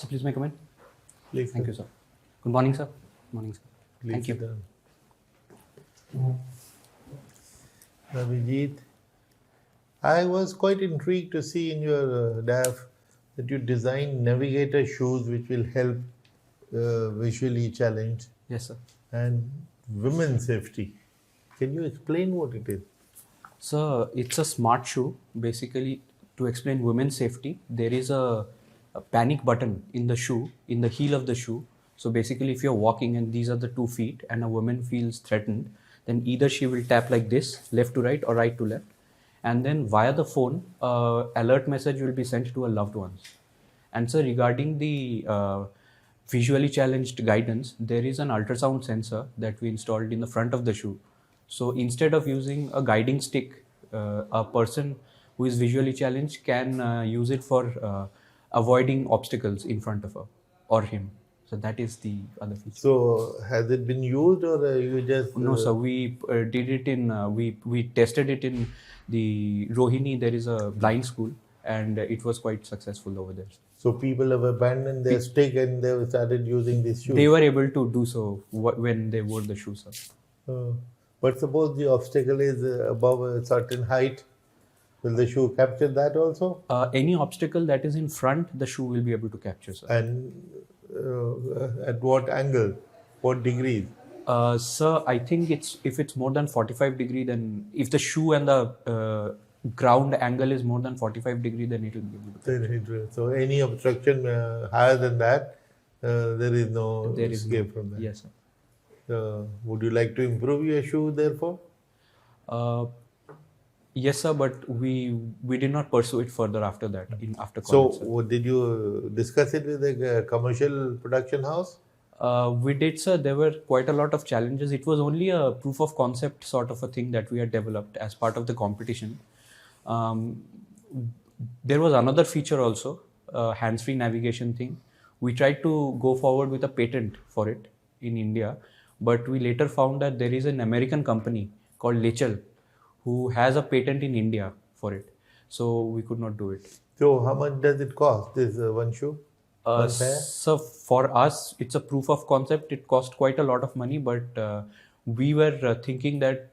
Please may I come in? Please. Thank you, sir. Good morning, sir. Morning, sir. Please Thank you. sit down. Abhijit, I was quite intrigued to see in your DAF that you designed Navigator shoes which will help visually challenged Yes, sir. and women's safety. Can you explain what it is? So it's a smart shoe. Basically, to explain women's safety, there is a panic button in the shoe, in the heel of the shoe. So basically, if you're walking and these are the 2 feet and a woman feels threatened, then either she will tap like this, left to right or right to left. And then via the phone, alert message will be sent to a loved ones. And so regarding the visually challenged guidance, there is an ultrasound sensor that we installed in the front of the shoe. So instead of using a guiding stick, a person who is visually challenged can use it for avoiding obstacles in front of her or him. So that is the other feature. So has it been used or you just... No, sir. We did it in, we tested it in the Rohini. There is a blind school and it was quite successful over there. So people have abandoned their stick and they have started using this shoe. They were able to do so when they wore the shoes, sir. But suppose the obstacle is above a certain height, will the shoe capture that also? Any obstacle that is in front, the shoe will be able to capture, sir. And at what angle? What degrees? Sir, I think if it's more than 45 degree, then if the shoe and the ground angle is more than 45 degree, then it will be able to capture. So any obstruction higher than that, there is no escape from that. Yes, sir. Would you like to improve your shoe therefore? Yes, sir, but we did not pursue it further after that, after So college. did you discuss it with a commercial production house? We did, sir. There were quite a lot of challenges. It was only a proof of concept sort of a thing that we had developed as part of the competition. There was another feature also, hands-free navigation thing. We tried to go forward with a patent for it in India, but we later found that there is an American company called Lechel who has a patent in India for it. So we could not do it. So how much does it cost, this one shoe? So for us, it's a proof of concept. It cost quite a lot of money, but we were thinking that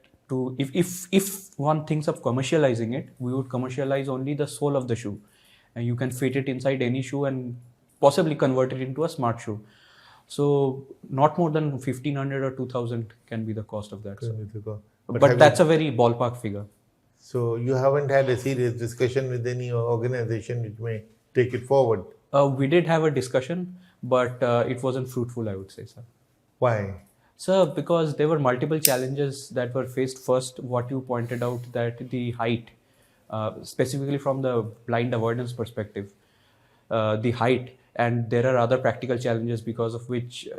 if one thinks of commercializing it, we would commercialize only the sole of the shoe, and you can fit it inside any shoe and possibly convert it into a smart shoe. So not more than 1,500 or 2,000 can be the cost of that. But that's a very ballpark figure. So you haven't had a serious discussion with any organization which may take it forward? We did have a discussion, but it wasn't fruitful, I would say, sir. Why? Sir, because there were multiple challenges that were faced. First, what you pointed out, that the height, specifically from the blind avoidance perspective, the height, and there are other practical challenges because of which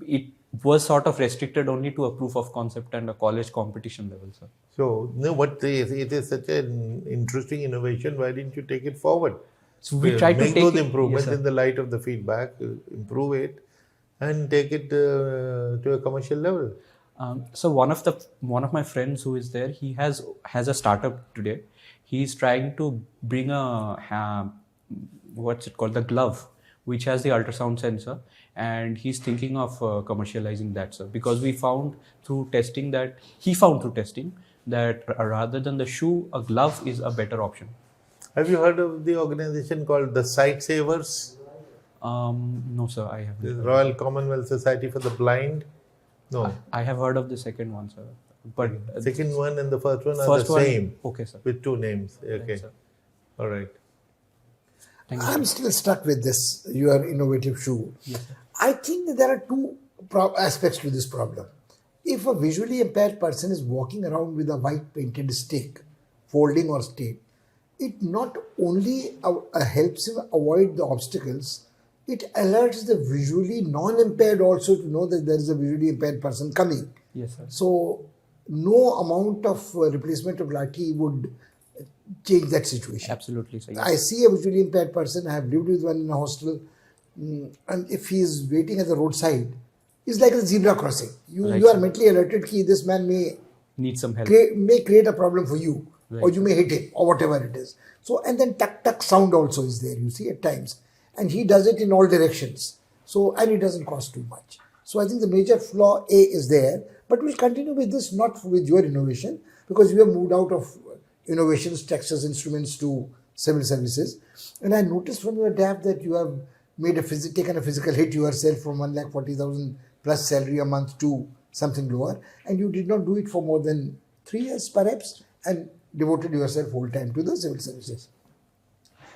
it was sort of restricted only to a proof of concept and a college competition level, sir. So, no, but it is such an interesting innovation. Why didn't you take it forward? So we tried to make take those improvements yes, in the light of the feedback, improve it, and take it to a commercial level. So one of my friends who is there, he has a startup today. He is trying to bring a what's it called, the glove, which has the ultrasound sensor, and he's thinking of commercializing that, sir. Because he found through testing that rather than the shoe, a glove is a better option. Have you heard of the organization called the Sight Savers? No, sir, I haven't. The Royal Commonwealth Society for the Blind? No. I have heard of the second one, sir. But second one and the first one are the same. Okay, sir. With 2 names. Okay. Thanks, sir. All right. Thank you. I'm still stuck with this, your innovative shoe. Yes, sir. I think that there are 2 aspects to this problem. If a visually impaired person is walking around with a white painted stick, folding or straight, it not only helps him avoid the obstacles, it alerts the visually non-impaired also to know that there is a visually impaired person coming. Yes, sir. So no amount of replacement of lathi would change that situation. Absolutely, sir. Yes. I see a visually impaired person, I have lived with one in a hostel, and if he is waiting at the roadside, it's like a zebra crossing. You are mentally alerted that this man may need some help. May create a problem for you, right, or you may hit him, or whatever it is. So, and then tuck tuck sound also is there, you see, at times. and he does it in all directions. So, and it doesn't cost too much. So I think the major flaw A is there, but we'll continue with this, not with your innovation, because we have moved out of innovations, Texas Instruments to civil services. And I noticed from your DAF that you have taken a physical hit yourself from 1,40,000 plus salary a month to something lower, and you did not do it for more than 3 years perhaps, and devoted yourself whole time to the civil services.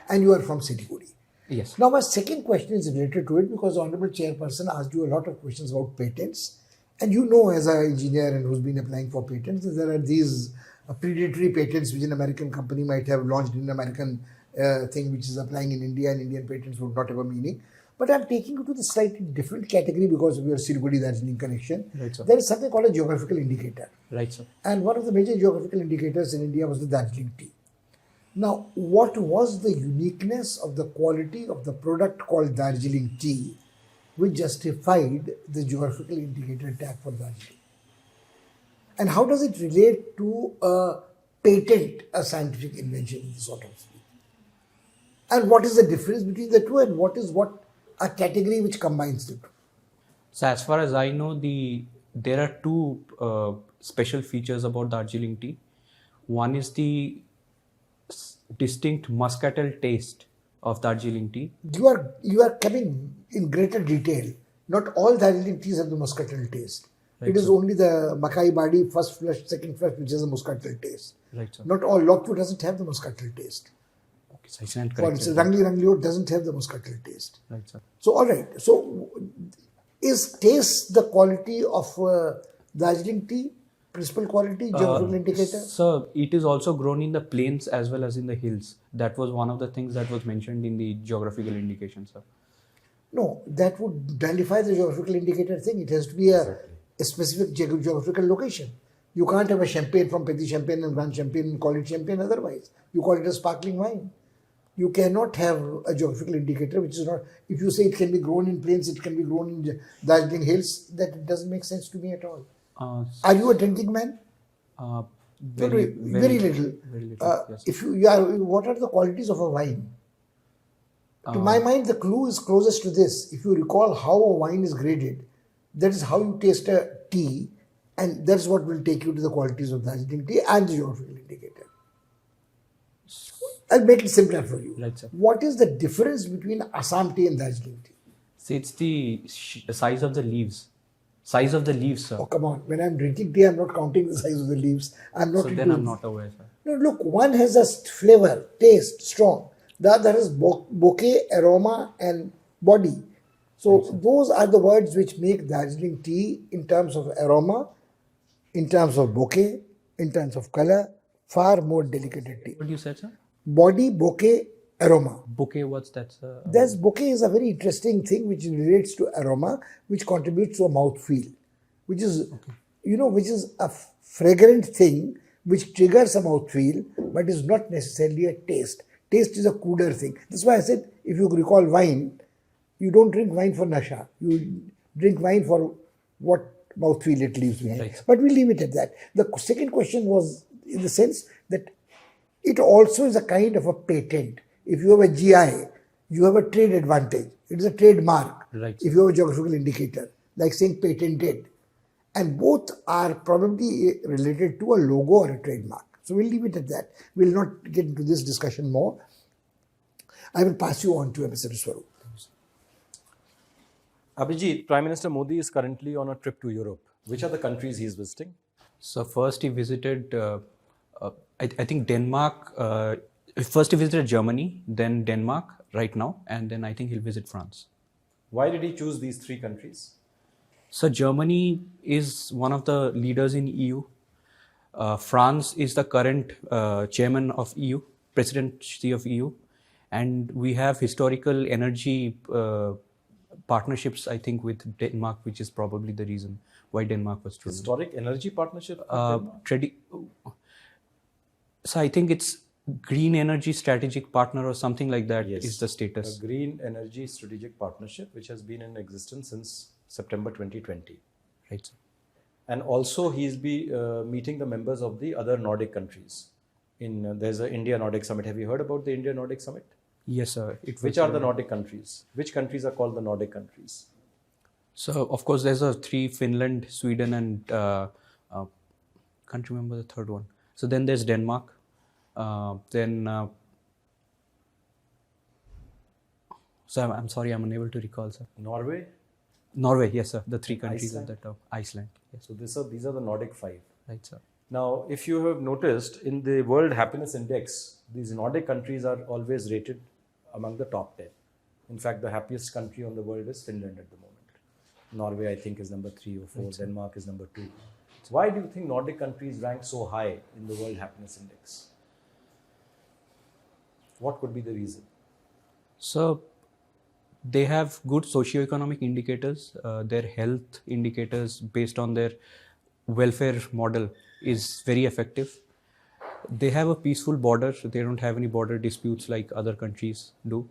And you are from Siliguri. Yes. Now my second question is related to it, because the Honorable Chairperson asked you a lot of questions about patents. And you know, as an engineer and who's been applying for patents, there are these predatory patents which an American company might have launched in an American thing which is applying in India, and Indian patents would not have a meaning. But I'm taking you to the slightly different category because of your Siliguri-Darjeeling connection. Right, sir. There is something called a geographical indicator. Right, sir. And one of the major geographical indicators in India was the Darjeeling tea. Now, what was the uniqueness of the quality of the product called Darjeeling tea which justified the geographical indicator tag for Darjeeling? And how does it relate to a patent, a scientific invention, sort of speak? And what is the difference between the two, and what is a category which combines the two? So as far as I know, there are two special features about Darjeeling tea. One is the distinct muscatel taste of Darjeeling tea. You are coming in greater detail. Not all Darjeeling teas have the muscatel taste. Right, it is sir. only the Makai Badi first flush, second flush which has a muscatel taste. Right, sir. Not all. Loktu doesn't have the muscatel taste. Okay, so I stand For corrected. instance, Rangli Ranglio doesn't have the muscatel taste. Right, sir. So, all right. So, is taste the quality of Darjeeling tea? Principal quality, geographical indicator? So it is also grown in the plains as well as in the hills. That was one of the things that was mentioned in the geographical indication, sir. No, that would nullify the geographical indicator thing. It has to be a specific geographical location. You can't have a champagne from Petit Champagne and Grand Champagne and call it champagne otherwise. You call it a sparkling wine. You cannot have a geographical indicator which is not, if you say it can be grown in plains, it can be grown in Darjeeling hills, that doesn't make sense to me at all. Are you a drinking man? Very little. Very little, yes. If you are, what are the qualities of a wine? To my mind, the clue is closest to this. If you recall how a wine is graded, that is how you taste a tea, and that's what will take you to the qualities of Darjeeling tea and the geographical indicator. I'll make it simpler for you. Right, sir. What is the difference between Assam tea and Darjeeling tea? See, it's the size of the leaves. Size of the leaves, sir. Oh, come on. When I'm drinking tea, I'm not counting the size of the leaves. I'm not So into then I'm not aware, sir. No, look, one has a flavor, taste, strong. The other is bouquet, aroma, and body. So those are the words which make Darjeeling tea in terms of aroma, in terms of bouquet, in terms of color, far more delicate tea. What you said, sir? Body, bouquet, aroma. Bouquet, what's that, sir? That's bouquet is a very interesting thing which relates to aroma, which contributes to a mouthfeel, which is, which is a fragrant thing which triggers a mouthfeel, but is not necessarily a taste. Taste is a cooler thing. That's why I said, if you recall wine, you don't drink wine for nasha. You drink wine for what mouthfeel it leaves behind. Right. But we'll leave it at that. The second question was in the sense that it also is a kind of a patent. If you have a GI, you have a trade advantage. It is a trademark. Right. If you have a geographical indicator, like saying patented. And both are probably related to a logo or a trademark. So we'll leave it at that. We'll not get into this discussion more. I will pass you on to Ambassador Swaroop. Abhijit, Prime Minister Modi is currently on a trip to Europe. Which are the countries he is visiting? So first he visited, I think Denmark. First he visited Germany, then Denmark right now, and then I think he'll visit France. Why did he choose these three countries? So Germany is one of the leaders in EU. France is the current chairman of EU, presidency of EU, and we have historical energy partnerships, I think, with Denmark, which is probably the reason why Denmark was chosen. Historic energy partnership with Denmark? So I think it's Green Energy Strategic Partner or something like that is the status. A Green Energy Strategic Partnership, which has been in existence since September 2020. Right, sir. And also he'll be meeting the members of the other Nordic countries. There's an India Nordic Summit. Have you heard about the India Nordic Summit? Yes, sir. Which are the Nordic countries? Which countries are called the Nordic countries? So of course there's a three: Finland, Sweden, and can't remember the third one. So then there's Denmark. Then so I'm sorry, I'm unable to recall, sir. Norway? Norway, yes, sir. The three countries Iceland? at the top. Iceland, yes, So these are the Nordic 5. right, sir. Now, if you have noticed in the World Happiness Index, these Nordic countries are always rated among the top 10. In fact, the happiest country on the world is Finland at the moment. Norway, I think, is number 3 or 4. Denmark is number 2. So why do you think Nordic countries rank so high in the World Happiness Index? What could be the reason? So they have good socioeconomic indicators. Their health indicators based on their welfare model is very effective. They have a peaceful border. They don't have any border disputes like other countries do.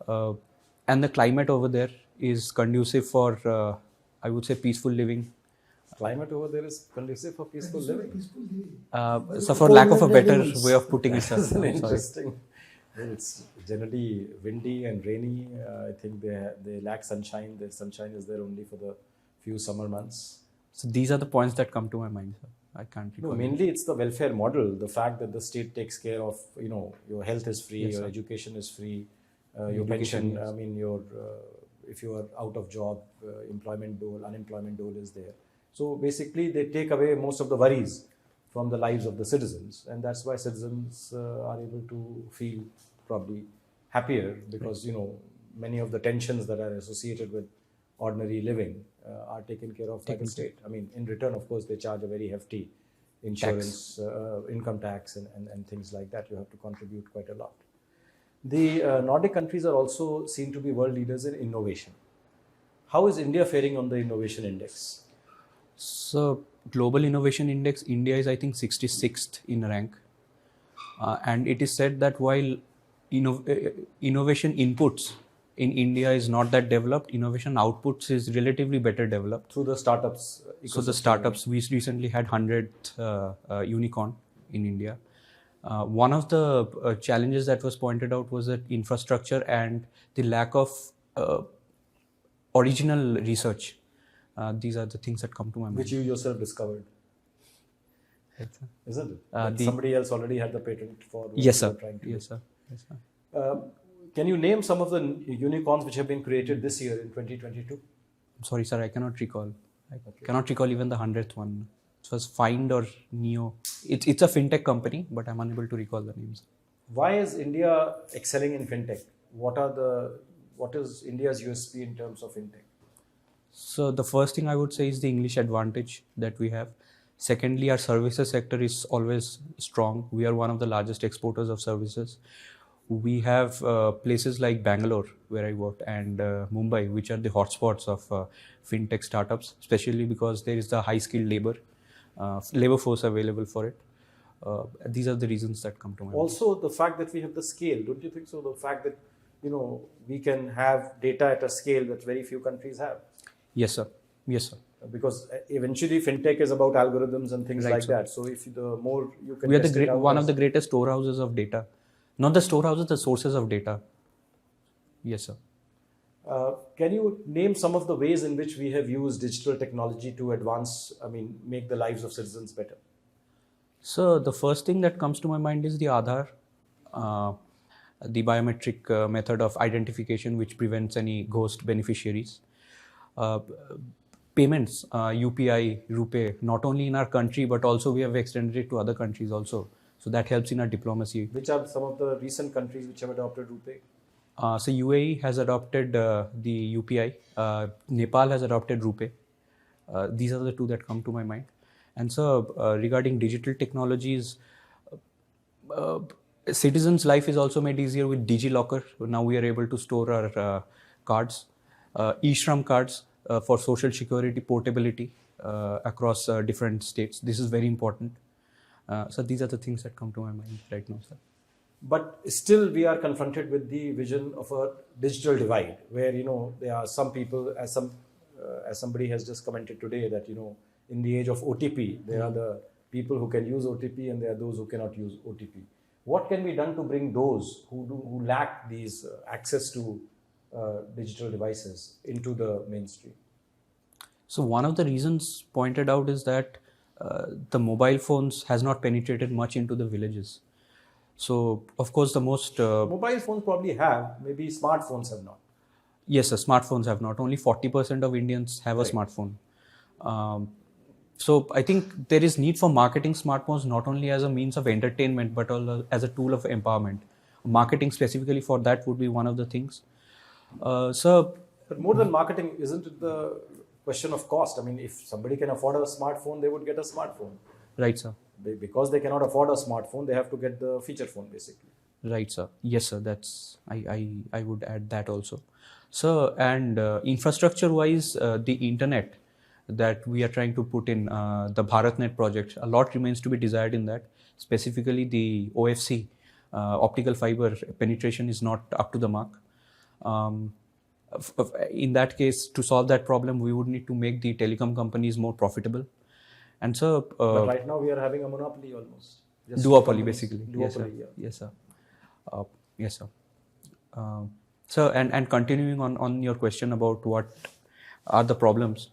And the climate over there is conducive for, I would say, peaceful living. Climate over there is conducive for peaceful living. So for lack of a better levels. way of putting it, sir. That's I'm sorry. interesting. Well, it's generally windy and rainy. I think they lack sunshine. The sunshine is there only for the few summer months. So these are the points that come to my mind, sir. I can't recall. No, mainly it's the welfare model. The fact that the state takes care of, your health is free, Yes, your sir. education is free, your Education, pension. yes. I mean, if you are out of job, unemployment dole is there. So basically, they take away most of the worries from the lives of the citizens, and that's why citizens are able to feel probably happier because many of the tensions that are associated with ordinary living are taken care of by the state. I mean, in return, of course, they charge a very hefty insurance, income tax, and things like that. You have to contribute quite a lot. The Nordic countries are also seen to be world leaders in innovation. How is India faring on the innovation index? So Global Innovation Index, India is I think 66th in rank. And it is said that while innovation inputs in India is not that developed, innovation outputs is relatively better developed. Through the startups. So the startups, we recently had 100th unicorn in India. One of the challenges that was pointed out was that infrastructure and the lack of original research. These are the things that come to my mind. Which you yourself discovered, Right, sir. isn't it? That somebody else already had the patent for what Yes, you sir. were trying to Yes, do. sir. Yes, sir. Can you name some of the unicorns which have been created this year in 2022? I'm sorry, sir. I cannot recall. I cannot recall even the 100th one. It was Find or Neo. It's a fintech company, but I'm unable to recall the names. Why is India excelling in fintech? What is India's USP in terms of fintech? So the first thing I would say is the English advantage that we have. Secondly, our services sector is always strong. We are one of the largest exporters of services. We have places like Bangalore, where I worked, and Mumbai, which are the hotspots of fintech startups, especially because there is the high-skilled labor force available for it. These are the reasons that come to mind. Also, the fact that we have the scale, don't you think so? The fact that we can have data at a scale that very few countries have. Yes, sir. Yes, sir. Because eventually fintech is about algorithms and things Right, like sir. that. So if the more you can We are test it out one of as- the greatest storehouses of data. Not the storehouses, the sources of data. Yes, sir. Can you name some of the ways in which we have used digital technology to make the lives of citizens better? So the first thing that comes to my mind is the Aadhaar, the biometric method of identification which prevents any ghost beneficiaries. Payments, UPI, RuPay, not only in our country, but also we have extended it to other countries also. So that helps in our diplomacy. Which are some of the recent countries which have adopted RuPay? So UAE has adopted the UPI. Nepal has adopted RuPay. These are the two that come to my mind. And so regarding digital technologies, citizens' life is also made easier with DigiLocker. Now we are able to store our cards, e-Shram cards for social security portability across different states. This is very important. So these are the things that come to my mind right now, sir. But still we are confronted with the vision of a digital divide where, there are some people, as somebody has just commented today, that, in the age of OTP, there are the people who can use OTP and there are those who cannot use OTP. What can be done to bring those who lack these access to digital devices into the mainstream? So one of the reasons pointed out is that the mobile phones has not penetrated much into the villages. So of course the most Mobile phones probably have, maybe smartphones have not. yes, sir, smartphones have not. Only 40% of Indians have a smartphone. So I think there is need for marketing smartphones not only as a means of entertainment but also as a tool of empowerment. Marketing specifically for that would be one of the things. So But more than marketing, isn't it the question of cost? I mean, if somebody can afford a smartphone, they would get a smartphone. right, sir. Because they cannot afford a smartphone, they have to get the feature phone basically. Right, sir. Yes, sir. That's I would add that also. So and infrastructure-wise, the internet that we are trying to put in the BharatNet project, a lot remains to be desired in that. Specifically, the OFC, optical fiber penetration is not up to the mark. In that case, to solve that problem, we would need to make the telecom companies more profitable. And so, But right now we are having a monopoly almost. Just duopoly, companies- basically. Duopoly, yeah. Yes, sir. Yes, sir. So, and continuing on your question about what are the problems.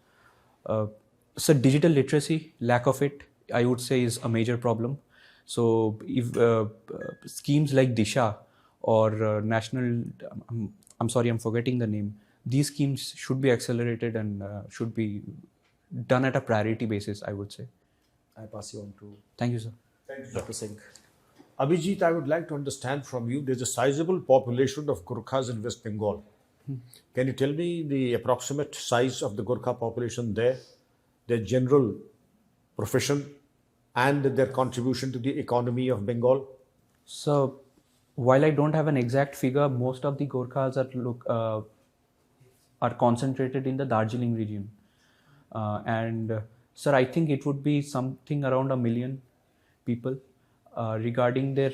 So, digital literacy, lack of it, I would say is a major problem. So, if schemes like Disha or National, I'm sorry, I'm forgetting the name. These schemes should be accelerated and should be done at a priority basis, I would say. I pass you on to Thank you, sir. Dr. Singh. Abhijit, I would like to understand from you, there's a sizable population of Gurkhas in West Bengal. Can you tell me the approximate size of the Gurkha population there, their general profession, and their contribution to the economy of Bengal? So, while I don't have an exact figure, most of the Gorkhas are concentrated in the Darjeeling region. Sir, I think it would be something around 1 million people. Regarding their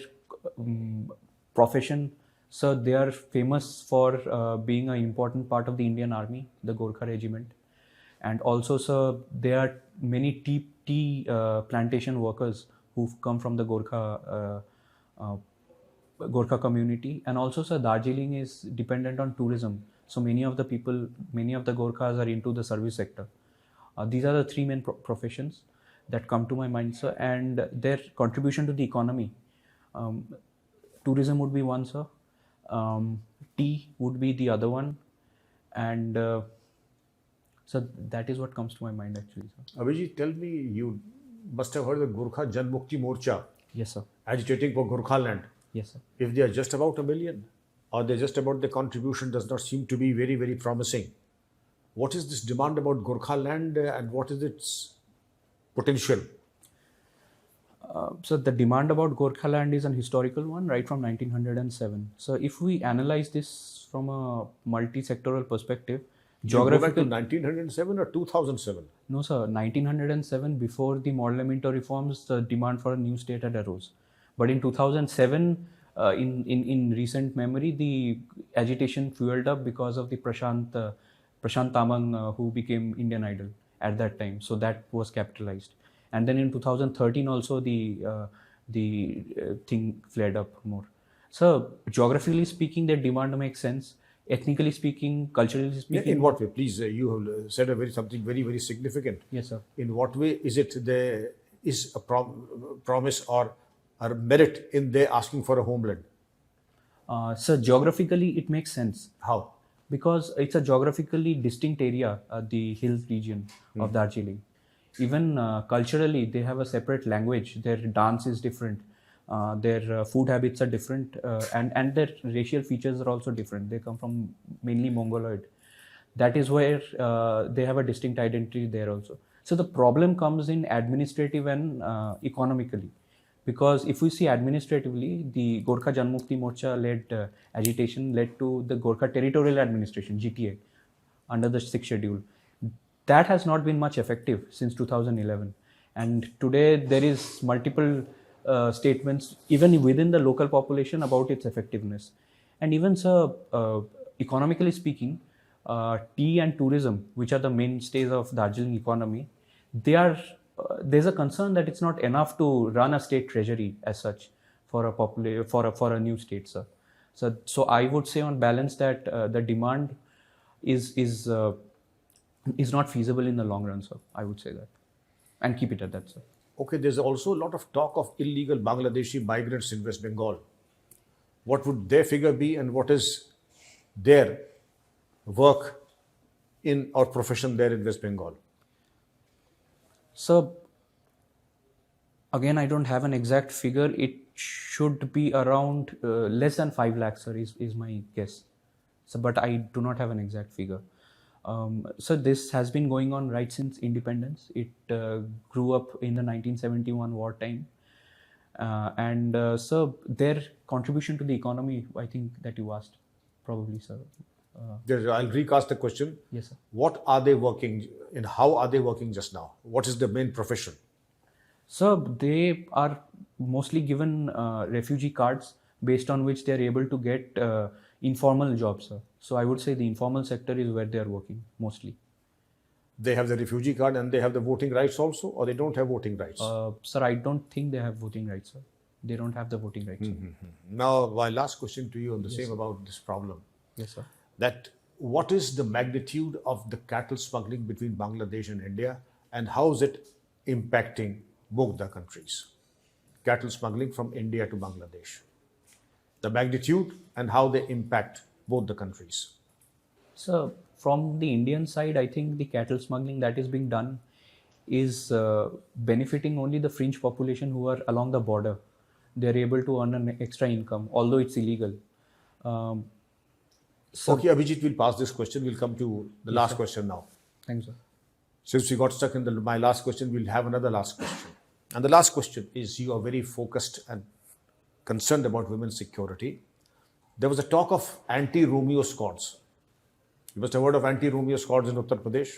profession, so they are famous for being an important part of the Indian Army, the Gorkha Regiment. And also, sir, there are many tea plantation workers who've come from the Gorkha community. And also, sir, Darjeeling is dependent on tourism. So many of the Gorkhas are into the service sector. These are the three main professions that come to my mind, sir, and their contribution to the economy. Tourism would be one, sir. Tea would be the other one. And so that is what comes to my mind actually, sir. Abhijit, tell me, you must have heard the Gurkha Jan Mukti Morcha Yes, sir. agitating for Gurkha land. Yes, sir. If they are just about 1 million, or they're just about the contribution does not seem to be very, very promising. What is this demand about Gurkha land and what is its potential? So the demand about Gorkha land is an historical one, right from 1907. So if we analyze this from a multi-sectoral perspective, You go back to geographical. 1907 or 2007? No, sir. 1907, before the Modelamento reforms, the demand for a new state had arose. But in 2007, in recent memory, the agitation fueled up because of the Prashant Tamang, who became Indian Idol at that time. So that was capitalized. And then in 2013 also the thing flared up more. So geographically speaking, their demand makes sense. Ethnically speaking, culturally speaking. In what way? Please, you have said something very, very significant. Yes, sir. In what way is it there is a promise or merit in their asking for a homeland? So geographically, it makes sense. How? Because it's a geographically distinct area, the hills region of Darjeeling. Even culturally, they have a separate language. Their dance is different. Their food habits are different, and their racial features are also different. They come from mainly Mongoloid. That is where they have a distinct identity there also. So the problem comes in administrative and economically. Because if we see administratively, the Gorkha Janmukti Morcha led agitation led to the Gorkha Territorial Administration, GTA, under the 6th schedule. That has not been much effective since 2011. And today there is multiple statements, even within the local population, about its effectiveness. And even, sir, economically speaking, tea and tourism, which are the mainstays of Darjeeling economy, there's a concern that it's not enough to run a state treasury as such for a new state, sir. So I would say on balance that the demand is not feasible in the long run, sir. I would say that, and keep it at that, sir. Okay, there's also a lot of talk of illegal Bangladeshi migrants in West Bengal. What would their figure be, and what is their work in or profession there in West Bengal? So again, I don't have an exact figure. It should be around less than 5 lakhs, sir, is my guess. So, but I do not have an exact figure. So this has been going on right since independence. It grew up in the 1971 wartime. So their contribution to the economy, I think that you asked, probably, sir. I'll recast the question. Yes, sir. What are they working in? How are they working just now? What is the main profession? So they are mostly given refugee cards based on which they are able to get informal jobs, sir. So I would say the informal sector is where they are working mostly. They have the refugee card and they have the voting rights also, or they don't have voting rights? Sir, I don't think they have voting rights, sir. They don't have the voting rights. Now, my last question to you on the same about this problem. Yes, sir. That what is the magnitude of the cattle smuggling between Bangladesh and India, and how is it impacting both the countries? Cattle smuggling from India to Bangladesh. The magnitude and how they impact both the countries. So from the Indian side, I think the cattle smuggling that is being done is benefiting only the fringe population who are along the border. They're able to earn an extra income, although it's illegal. Okay, Abhijit, we'll pass this question. We'll come to the last question now. Thanks, sir. Since we got stuck in my last question, we'll have another last question. And the last question is, you are very focused and concerned about women's security. There was a talk of anti-Romeo squads. You must have heard of anti-Romeo squads in Uttar Pradesh.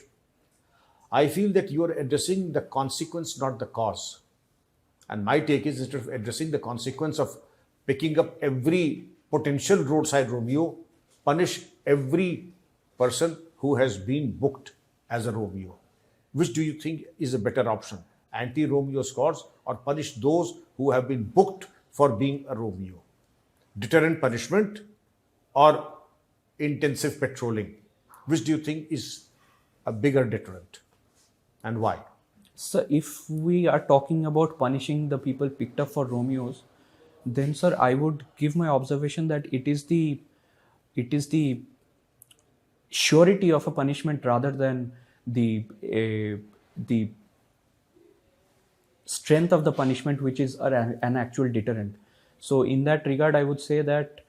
I feel that you are addressing the consequence, not the cause. And my take is, instead of addressing the consequence of picking up every potential roadside Romeo, punish every person who has been booked as a Romeo. Which do you think is a better option? Anti-Romeo squads, or punish those who have been booked for being a Romeo? Deterrent punishment or intensive patrolling? Which do you think is a bigger deterrent, and why? So if we are talking about punishing the people picked up for Romeos, then, sir, I would give my observation that it is the surety of a punishment rather than the strength of the punishment, which is an actual deterrent. So in that regard, I would say that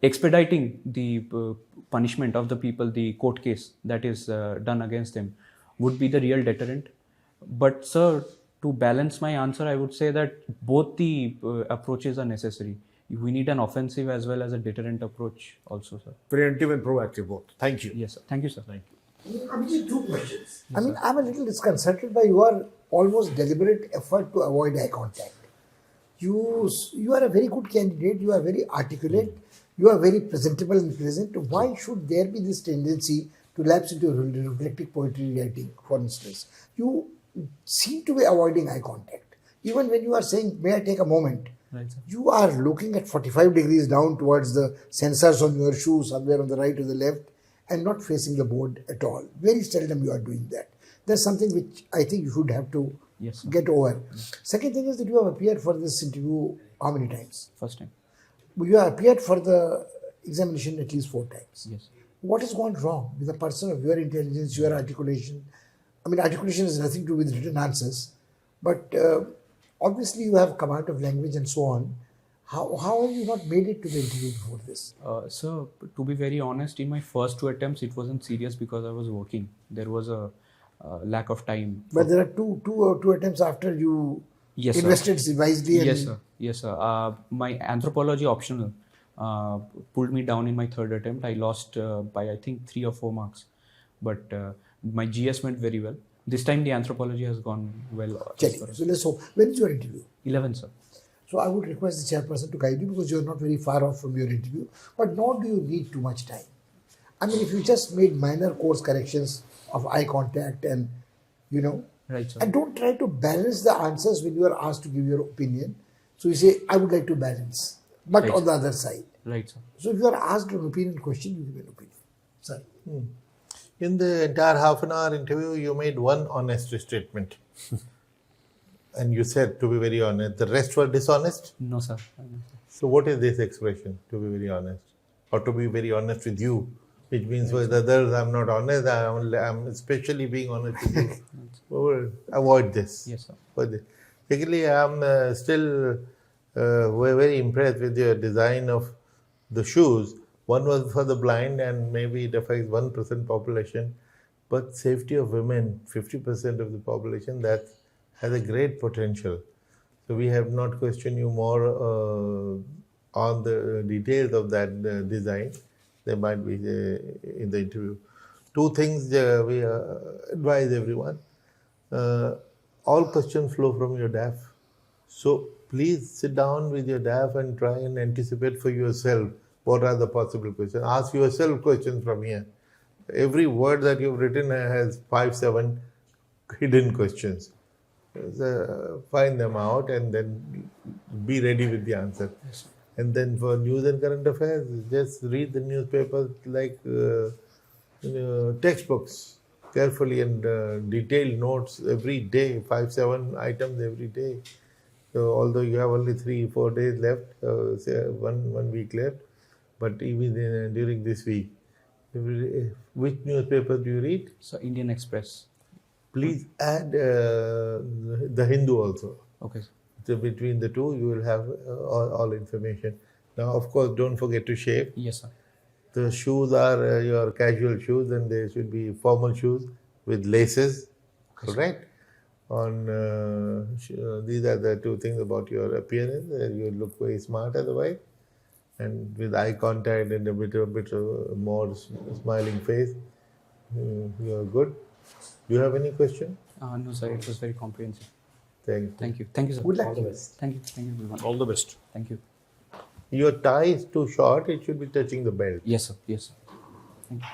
expediting the punishment of the people, the court case that is done against them, would be the real deterrent. But, sir, to balance my answer, I would say that both the approaches are necessary. We need an offensive as well as a deterrent approach also, sir. Preventive and proactive both. Thank you. Yes, sir. Thank you, sir. Thank you. Abhijit, 2 questions. I mean, I'm a little disconcerted by your almost deliberate effort to avoid eye contact. You are a very good candidate. You are very articulate. You are very presentable and pleasant. Why should there be this tendency to lapse into reflective poetry writing, for instance? You seem to be avoiding eye contact. Even when you are saying, may I take a moment? Right, sir. You are looking at 45 degrees down towards the sensors on your shoe, somewhere on the right or the left, and not facing the board at all. Very seldom you are doing that. That's something which I think you should have to get over. Second thing is that you have appeared for this interview how many times? First time. You have appeared for the examination at least 4 times. Yes. What has gone wrong with a person of your intelligence, your articulation? I mean, articulation has nothing to do with written answers, but obviously you have command of language and so on. How have you not made it to the interview before this? So, to be very honest, in my first 2 attempts, it wasn't serious because I was working. There was a lack of time. But there are two attempts after you Yes, invested wisely. And Yes, sir. Yes, sir. My anthropology optional pulled me down in my 3rd attempt. I lost by, I think, 3 or 4 marks. But my GS went very well. This time the anthropology has gone well. So let's hope. When is your interview? 11, sir. So I would request the chairperson to guide you because you are not very far off from your interview. But nor do you need too much time. I mean, if you just made minor course corrections of eye contact and, Right, sir. and don't try to balance the answers when you are asked to give your opinion. So you say, I would like to balance, but Right. on the other side. Right, sir. So if you are asked an opinion question, you give an opinion. Sir. In the entire half an hour interview, you made one honest statement. And you said, to be very honest, the rest were dishonest. No, sir. So what is this expression, to be very honest? Or to be very honest with you, which means with others I'm not honest, I'm especially being honest with you. Well, avoid this. Yes, sir. Avoid this. Secondly, I'm still very impressed with your design of the shoes. One was for the blind and maybe it affects 1% population, but safety of women, 50% of the population, that has a great potential. So we have not questioned you more on the details of that design. They might be in the interview. Two things we advise everyone. All questions flow from your DAF. So please sit down with your DAF and try and anticipate for yourself what are the possible questions. Ask yourself questions from here. Every word that you've written has 5-7 hidden questions. So find them out and then be ready with the answer. Yes, And then for news and current affairs, just read the newspapers like textbooks carefully and detailed notes every day, 5-7 items every day. So although you have only 3-4 days left, say one week left, but even during this week, which newspaper do you read? So Indian Express. Please add the Hindu also. Okay, sir. So between the two, you will have all information. Now, of course, don't forget to shave. Yes, sir. The shoes are your casual shoes, and they should be formal shoes with laces, correct? These are the two things about your appearance. You look very smart otherwise, and with eye contact and a bit more smiling face, you are good. Do you have any question? No, sir. It was very comprehensive. Thank you. Thank you. Thank you, sir. Good luck. All the best. Thank you. Thank you, everyone. All the best. Thank you. Your tie is too short. It should be touching the belt. Yes, sir. Yes, sir. Thank you.